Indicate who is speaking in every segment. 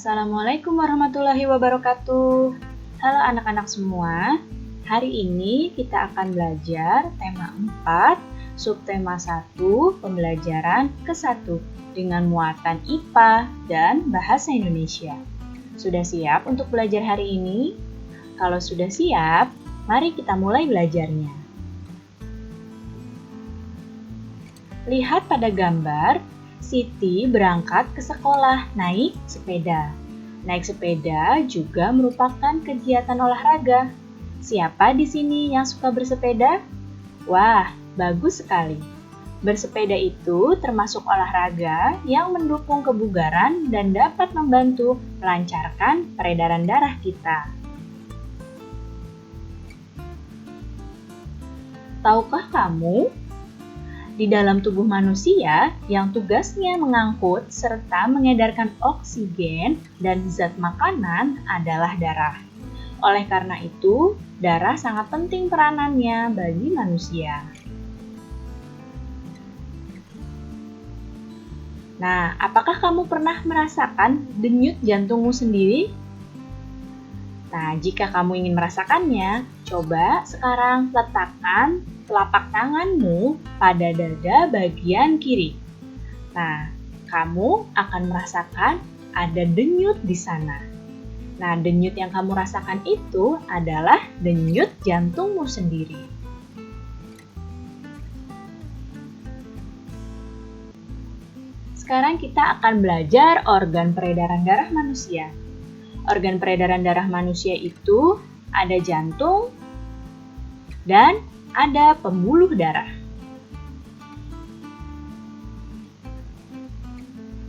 Speaker 1: Assalamualaikum warahmatullahi wabarakatuh. Halo anak-anak semua. Hari ini kita akan belajar tema 4, subtema 1, pembelajaran ke-1 dengan muatan IPA dan bahasa Indonesia. Sudah siap untuk belajar hari ini? Kalau sudah siap, mari kita mulai belajarnya. Lihat pada gambar, Siti berangkat ke sekolah naik sepeda. Naik sepeda juga merupakan kegiatan olahraga. Siapa di sini yang suka bersepeda? Wah, bagus sekali. Bersepeda itu termasuk olahraga yang mendukung kebugaran dan dapat membantu melancarkan peredaran darah kita. Tahukah kamu? Di dalam tubuh manusia yang tugasnya mengangkut serta mengedarkan oksigen dan zat makanan adalah darah. Oleh karena itu, darah sangat penting peranannya bagi manusia. Nah, apakah kamu pernah merasakan denyut jantungmu sendiri? Nah, jika kamu ingin merasakannya, coba sekarang letakkan telapak tanganmu pada dada bagian kiri. Nah, kamu akan merasakan ada denyut di sana. Nah, denyut yang kamu rasakan itu adalah denyut jantungmu sendiri. Sekarang kita akan belajar organ peredaran darah manusia. Organ peredaran darah manusia itu ada jantung dan ada pembuluh darah.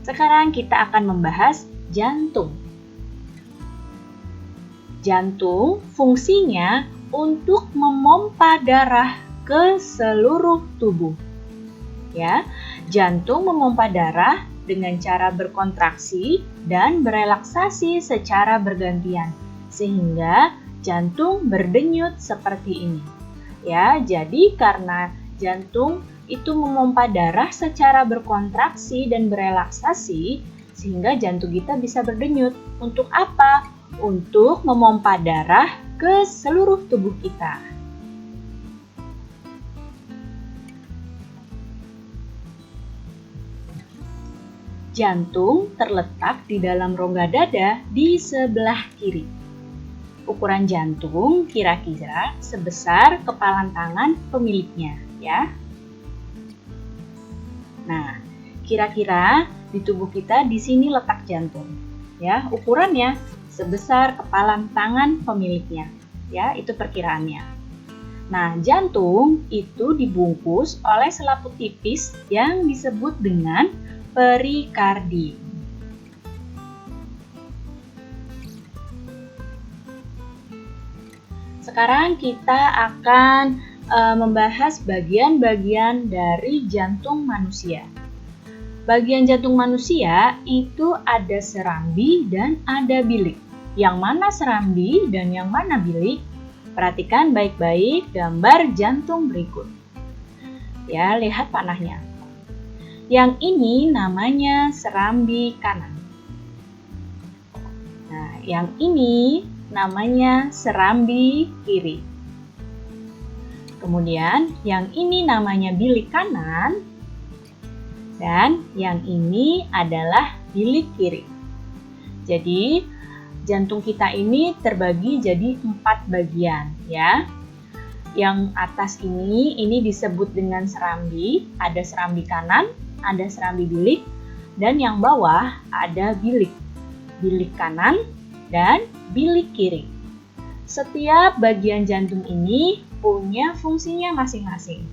Speaker 1: Sekarang kita akan membahas jantung. Jantung fungsinya untuk memompa darah ke seluruh tubuh. Ya, jantung memompa darah dengan cara berkontraksi dan berelaksasi secara bergantian, sehingga jantung berdenyut seperti ini. Ya, jadi karena jantung itu memompa darah secara berkontraksi dan berelaksasi, sehingga jantung kita bisa berdenyut. Untuk apa? Untuk memompa darah ke seluruh tubuh kita. Jantung terletak di dalam rongga dada di sebelah kiri. Ukuran jantung kira-kira sebesar kepalan tangan pemiliknya, ya. Nah, kira-kira di tubuh kita di sini letak jantung, ya. Ukurannya sebesar kepalan tangan pemiliknya, ya. Itu perkiraannya. Nah, jantung itu dibungkus oleh selaput tipis yang disebut dengan perikardium. Sekarang kita akan membahas bagian-bagian dari jantung manusia. Bagian jantung manusia itu ada serambi dan ada bilik. Yang mana serambi dan yang mana bilik? Perhatikan baik-baik gambar jantung berikut. Ya, lihat panahnya. Yang ini namanya serambi kanan. Nah, yang ini namanya serambi kiri. Kemudian yang ini namanya bilik kanan dan yang ini adalah bilik kiri. Jadi jantung kita ini terbagi jadi 4 bagian, ya. Yang atas ini disebut dengan serambi, ada serambi kanan, ada serambi bilik, dan yang bawah ada bilik. Bilik kanan dan bilik kiri. Setiap bagian jantung ini punya fungsinya masing-masing.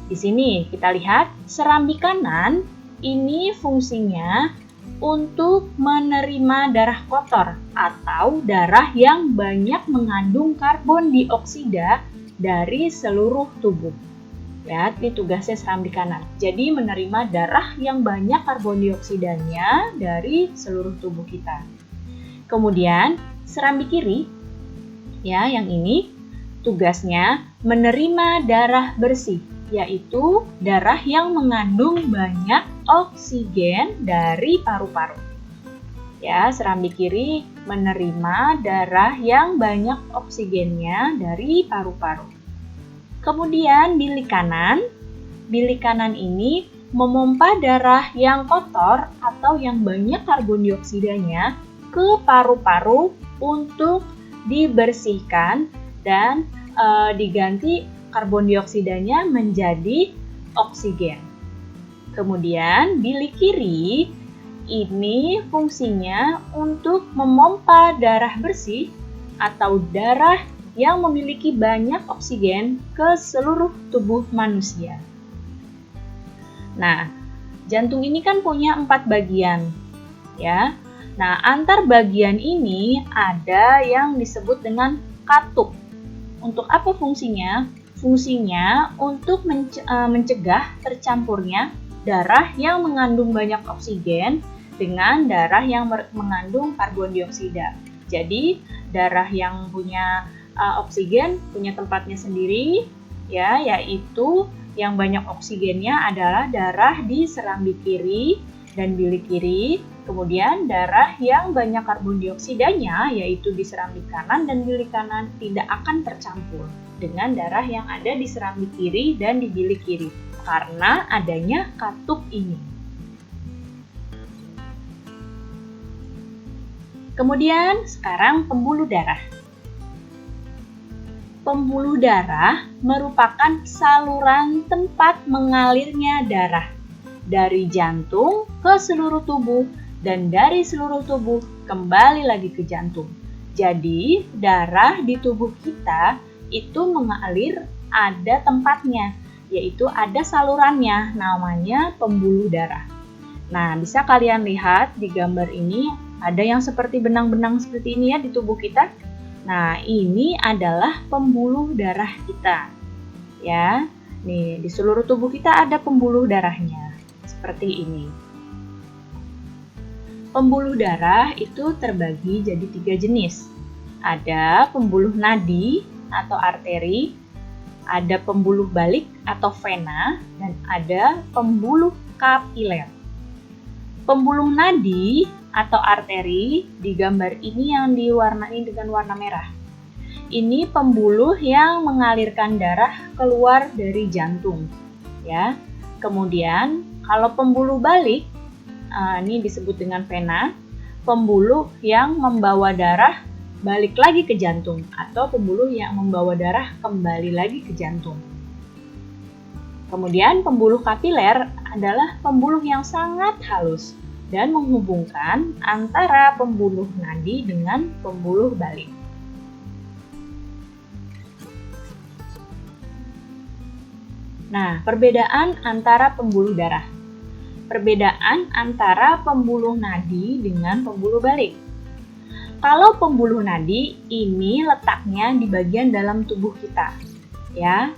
Speaker 1: Di sini kita lihat serambi kanan ini fungsinya untuk menerima darah kotor atau darah yang banyak mengandung karbon dioksida dari seluruh tubuh. Ya, ini tugasnya serambi kanan. Jadi menerima darah yang banyak karbon dioksidanya dari seluruh tubuh kita. Kemudian serambi kiri, ya, yang ini tugasnya menerima darah bersih, yaitu darah yang mengandung banyak oksigen dari paru-paru. Ya, serambi kiri menerima darah yang banyak oksigennya dari paru-paru. Kemudian bilik kanan ini memompa darah yang kotor atau yang banyak karbon dioksidanya ke paru-paru untuk dibersihkan dan diganti karbon dioksidanya menjadi oksigen. Kemudian bilik kiri ini fungsinya untuk memompa darah bersih atau darah yang memiliki banyak oksigen ke seluruh tubuh manusia. Nah, jantung ini kan punya 4 bagian, ya. Nah, antar bagian ini ada yang disebut dengan katup. Untuk apa fungsinya? Fungsinya untuk mencegah tercampurnya darah yang mengandung banyak oksigen dengan darah yang mengandung karbon dioksida. Jadi, darah yang punya oksigen punya tempatnya sendiri, ya, yaitu yang banyak oksigennya adalah darah di serambi kiri dan bilik kiri. Kemudian darah yang banyak karbon dioksidanya, yaitu di serambi kanan dan bilik kanan, tidak akan tercampur dengan darah yang ada di serambi kiri dan di bilik kiri karena adanya katup ini. Kemudian sekarang pembuluh darah. Pembuluh darah merupakan saluran tempat mengalirnya darah dari jantung ke seluruh tubuh dan dari seluruh tubuh kembali lagi ke jantung. Jadi, darah di tubuh kita itu mengalir ada tempatnya, yaitu ada salurannya, namanya pembuluh darah. Nah, bisa kalian lihat di gambar ini ada yang seperti benang-benang seperti ini ya di tubuh kita. Nah, ini adalah pembuluh darah kita. Ya, nih di seluruh tubuh kita ada pembuluh darahnya. Seperti ini. Pembuluh darah itu terbagi jadi 3 jenis. Ada pembuluh nadi atau arteri, ada pembuluh balik atau vena, dan ada pembuluh kapiler. Pembuluh nadi atau arteri di gambar ini yang diwarnai dengan warna merah. Ini pembuluh yang mengalirkan darah keluar dari jantung, ya. Kemudian kalau pembuluh balik, ini disebut dengan vena, pembuluh yang membawa darah balik lagi ke jantung atau pembuluh yang membawa darah kembali lagi ke jantung. Kemudian pembuluh kapiler adalah pembuluh yang sangat halus dan menghubungkan antara pembuluh nadi dengan pembuluh balik. Nah, perbedaan antara pembuluh darah. Perbedaan antara pembuluh nadi dengan pembuluh balik. Kalau pembuluh nadi ini letaknya di bagian dalam tubuh kita, ya.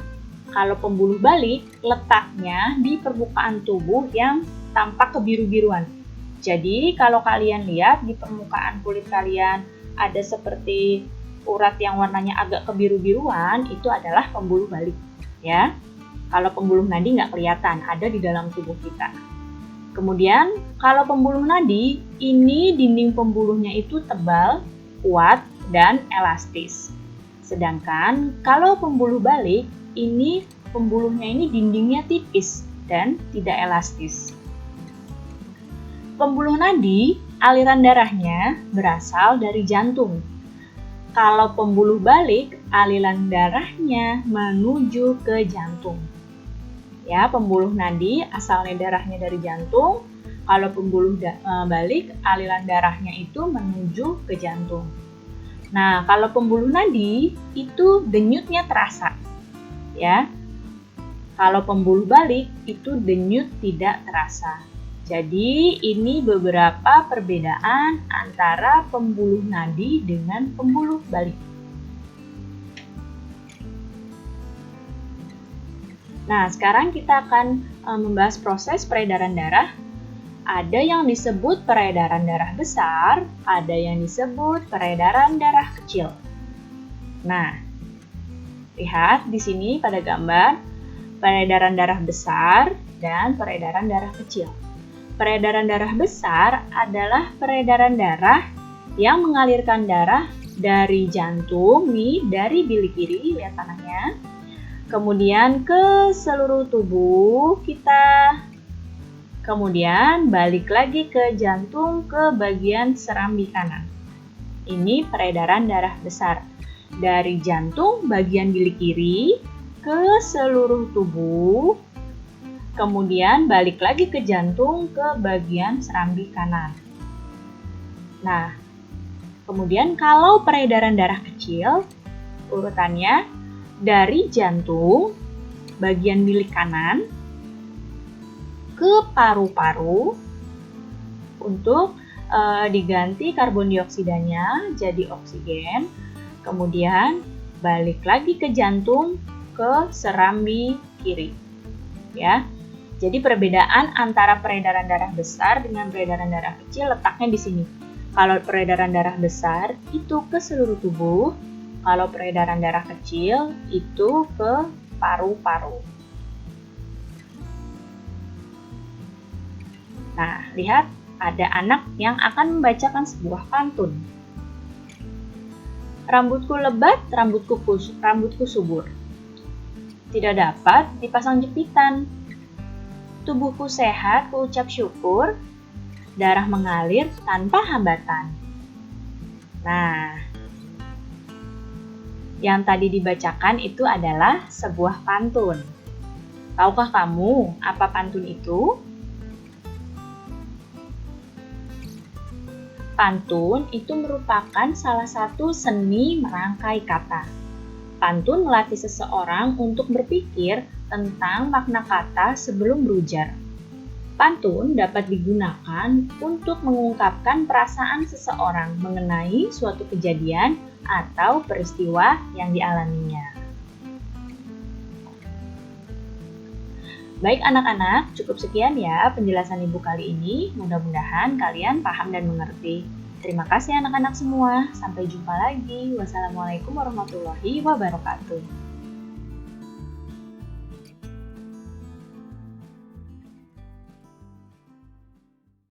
Speaker 1: Kalau pembuluh balik letaknya di permukaan tubuh yang tampak kebiru-biruan. Jadi kalau kalian lihat di permukaan kulit kalian ada seperti urat yang warnanya agak kebiru-biruan, itu adalah pembuluh balik, ya. Kalau pembuluh nadi nggak kelihatan, ada di dalam tubuh kita. Kemudian kalau pembuluh nadi, ini dinding pembuluhnya itu tebal, kuat, dan elastis. Sedangkan kalau pembuluh balik, ini pembuluhnya ini dindingnya tipis dan tidak elastis. Pembuluh nadi, aliran darahnya berasal dari jantung. Kalau pembuluh balik, aliran darahnya menuju ke jantung. Ya, pembuluh nadi asalnya darahnya dari jantung. Kalau pembuluh balik, aliran darahnya itu menuju ke jantung. Nah, kalau pembuluh nadi itu denyutnya terasa. Ya, kalau pembuluh balik itu denyut tidak terasa. Jadi ini beberapa perbedaan antara pembuluh nadi dengan pembuluh balik. Nah, sekarang kita akan membahas proses peredaran darah. Ada yang disebut peredaran darah besar, ada yang disebut peredaran darah kecil. Nah, lihat di sini pada gambar peredaran darah besar dan peredaran darah kecil. Peredaran darah besar adalah peredaran darah yang mengalirkan darah dari jantung, nih, dari bilik kiri, lihat panahnya, kemudian ke seluruh tubuh kita, kemudian balik lagi ke jantung ke bagian serambi kanan. Ini peredaran darah besar dari jantung bagian bilik kiri ke seluruh tubuh, kemudian balik lagi ke jantung ke bagian serambi kanan. Nah, kemudian kalau peredaran darah kecil, urutannya dari jantung bagian bilik kanan ke paru-paru untuk diganti karbon dioksidanya jadi oksigen, kemudian balik lagi ke jantung ke serambi kiri. Ya. Jadi perbedaan antara peredaran darah besar dengan peredaran darah kecil letaknya di sini. Kalau peredaran darah besar itu ke seluruh tubuh, kalau peredaran darah kecil itu ke paru-paru. Nah, lihat ada anak yang akan membacakan sebuah pantun. Rambutku lebat, rambutku subur. Tidak dapat dipasang jepitan. Tubuhku sehat, kuucap syukur, darah mengalir tanpa hambatan. Nah, yang tadi dibacakan itu adalah sebuah pantun. Tahukah kamu apa pantun itu? Pantun itu merupakan salah satu seni merangkai kata. Pantun melatih seseorang untuk berpikir tentang makna kata sebelum berujar. Pantun dapat digunakan untuk mengungkapkan perasaan seseorang mengenai suatu kejadian atau peristiwa yang dialaminya. Baik anak-anak, cukup sekian ya penjelasan Ibu kali ini. Mudah-mudahan kalian paham dan mengerti. Terima kasih anak-anak semua. Sampai jumpa lagi. Wassalamualaikum warahmatullahi wabarakatuh.